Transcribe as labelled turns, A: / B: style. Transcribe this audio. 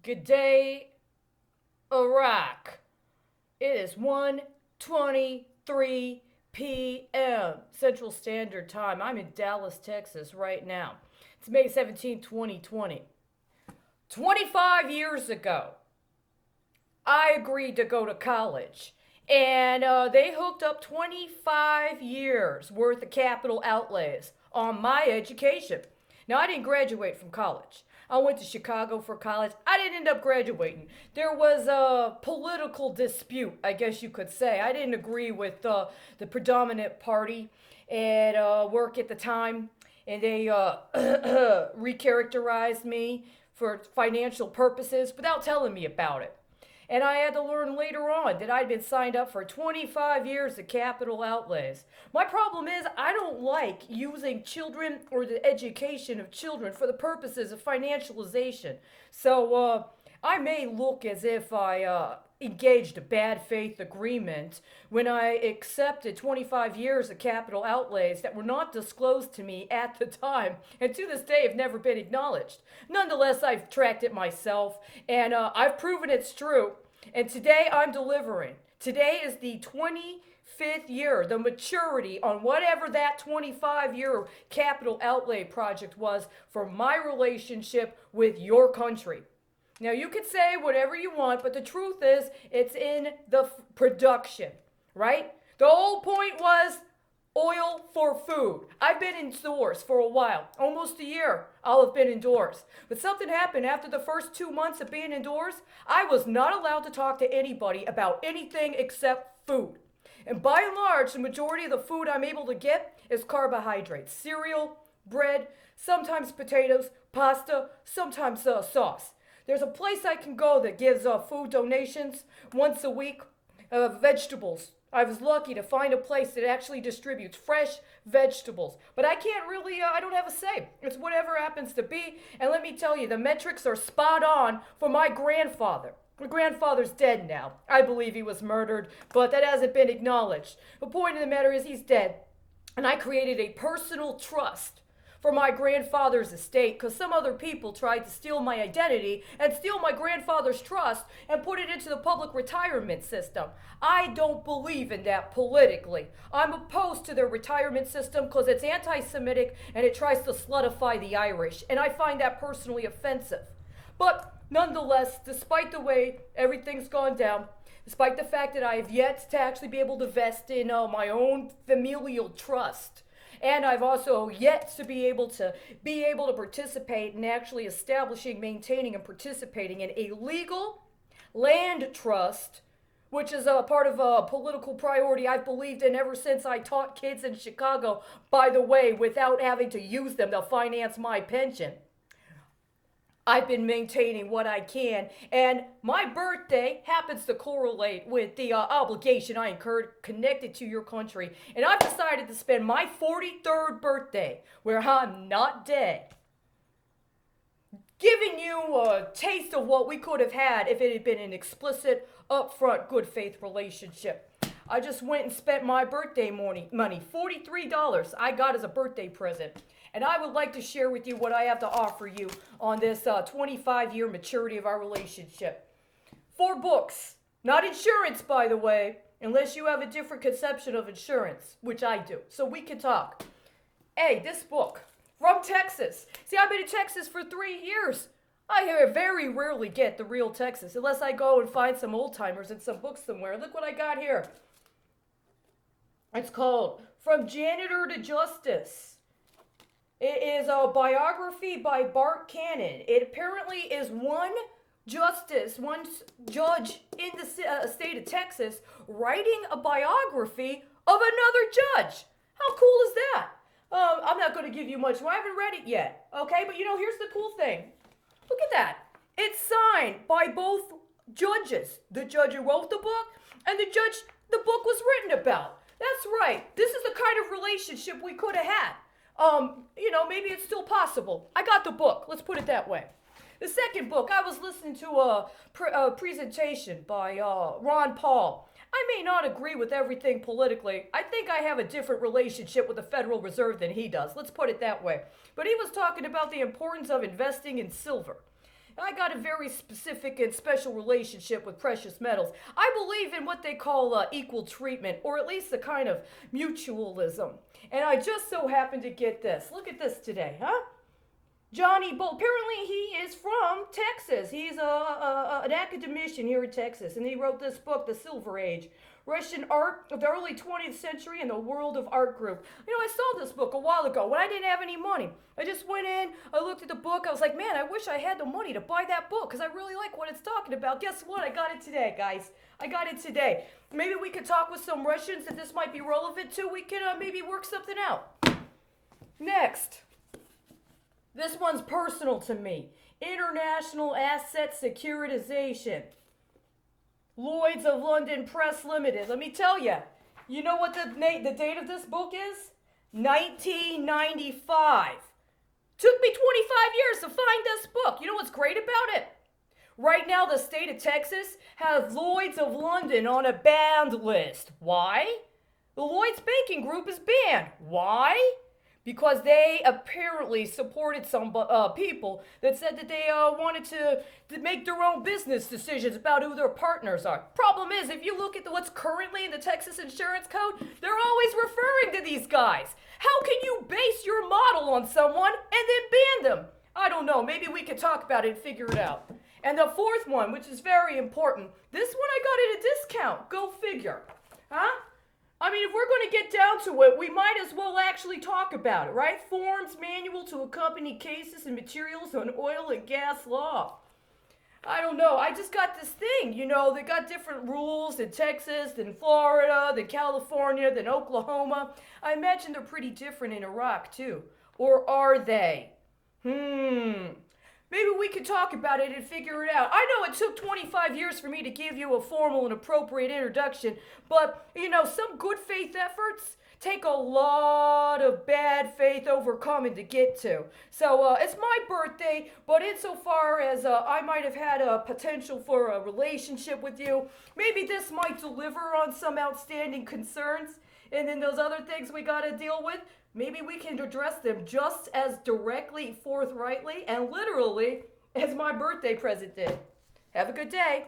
A: Good day, Iraq. It is 1:23 p.m. Central Standard Time. I'm in Dallas, Texas right now. It's May 17, 2020. 25 years ago, I agreed to go to college. And they hooked up 25 years worth of capital outlays on my education. Now, I didn't graduate from college. I went to Chicago for college. I didn't end up graduating. There was a political dispute, I guess you could say. I didn't agree with the predominant party at work at the time, and they recharacterized me for financial purposes without telling me about it. And I had to learn later on that I'd been signed up for 25 years of capital outlays. My problem is I don't like using children or the education of children for the purposes of financialization. So I may look as if I engaged a bad faith agreement when I accepted 25 years of capital outlays that were not disclosed to me at the time and to this day have never been acknowledged. Nonetheless, I've tracked it myself and I've proven it's true. And today I'm delivering. Today is the 25th year, the maturity on whatever that 25-year capital outlay project was for my relationship with your country. Now, you could say whatever you want, but the truth is, it's in the production, right? The whole point was oil for food. I've been indoors for a while, almost a year I'll have been indoors. But something happened after the first 2 months of being indoors. I was not allowed to talk to anybody about anything except food. And by and large, the majority of the food I'm able to get is carbohydrates. Cereal, bread, sometimes potatoes, pasta, sometimes sauce. There's a place I can go that gives food donations once a week, vegetables. I was lucky to find a place that actually distributes fresh vegetables. But I can't really, I don't have a say. It's whatever happens to be. And let me tell you, the metrics are spot on for my grandfather. My grandfather's dead now. I believe he was murdered, but that hasn't been acknowledged. The point of the matter is he's dead. And I created a personal trust for my grandfather's estate because some other people tried to steal my identity and steal my grandfather's trust and put it into the public retirement system. I don't believe in that politically. I'm opposed to their retirement system because it's anti-Semitic and it tries to slutify the Irish, and I find that personally offensive. But nonetheless, despite the way everything's gone down, despite the fact that I have yet to actually be able to vest in my own familial trust, and I've also yet to be able to participate in actually establishing, maintaining, and participating in a legal land trust, which is a part of a political priority I've believed in ever since I taught kids in Chicago, by the way, without having to use them to finance my pension. I've been maintaining what I can, and my birthday happens to correlate with the obligation I incurred connected to your country. And I've decided to spend my 43rd birthday, where I'm not dead, giving you a taste of what we could have had if it had been an explicit, upfront, good faith relationship. I just went and spent my birthday money, $43 I got as a birthday present. And I would like to share with you what I have to offer you on this 25-year maturity of our relationship. 4 books. Not insurance, by the way, unless you have a different conception of insurance, which I do. So we can talk. A, this book, from Texas. See, I've been in Texas for 3 years. I very rarely get the real Texas, unless I go and find some old timers in some books somewhere. Look what I got here. It's called From Janitor to Justice. It is a biography by Bart Cannon. It apparently is one judge in the state of Texas writing a biography of another judge. How cool is that? I'm not going to give you much. I haven't read it yet. Okay, but here's the cool thing. Look at that. It's signed by both judges. The judge who wrote the book and the judge the book was written about. That's right. This is the kind of relationship we could have had. Maybe it's still possible. I got the book. Let's put it that way. The second book, I was listening to a presentation by Ron Paul. I may not agree with everything politically. I think I have a different relationship with the Federal Reserve than he does. Let's put it that way. But he was talking about the importance of investing in silver. I got a very specific and special relationship with precious metals. I believe in what they call equal treatment, or at least a kind of mutualism. And I just so happened to get this. Look at this today, huh? Johnny Bull. Apparently, he is from Texas. He's an academician here in Texas, and he wrote this book, The Silver Age, Russian Art of the Early 20th Century and the World of Art Group. You know, I saw this book a while ago when I didn't have any money. I just went in, I looked at the book, I was like, man, I wish I had the money to buy that book because I really like what it's talking about. Guess what? I got it today, guys. I got it today. Maybe we could talk with some Russians that this might be relevant to. We can maybe work something out. Next. This one's personal to me. International Asset Securitization. Lloyd's of London Press Limited. Let me tell you, you know what the date of this book is? 1995. Took me 25 years to find this book. You know what's great about it? Right now, the state of Texas has Lloyd's of London on a banned list. Why? The Lloyd's Banking Group is banned. Why? Because they apparently supported some people that said that they wanted to make their own business decisions about who their partners are. Problem is, if you look at what's currently in the Texas Insurance Code, they're always referring to these guys. How can you base your model on someone and then ban them? I don't know. Maybe we could talk about it and figure it out. And the fourth one, which is very important, this one I got at a discount. Go figure. Huh? I mean, if we're going to get down to it, we might as well actually talk about it, right? Forms Manual to Accompany Cases and Materials on Oil and Gas Law. I don't know. I just got this thing, you know, they got different rules in Texas, than Florida, than California, than Oklahoma. I imagine they're pretty different in Iraq, too. Or are they? Maybe we could talk about it and figure it out. I know it took 25 years for me to give you a formal and appropriate introduction, but, you know, some good faith efforts take a lot of bad faith overcoming to get to. So it's my birthday, but insofar as I might have had a potential for a relationship with you, maybe this might deliver on some outstanding concerns, and then those other things we got to deal with, maybe we can address them just as directly, forthrightly, and literally as my birthday present did. Have a good day.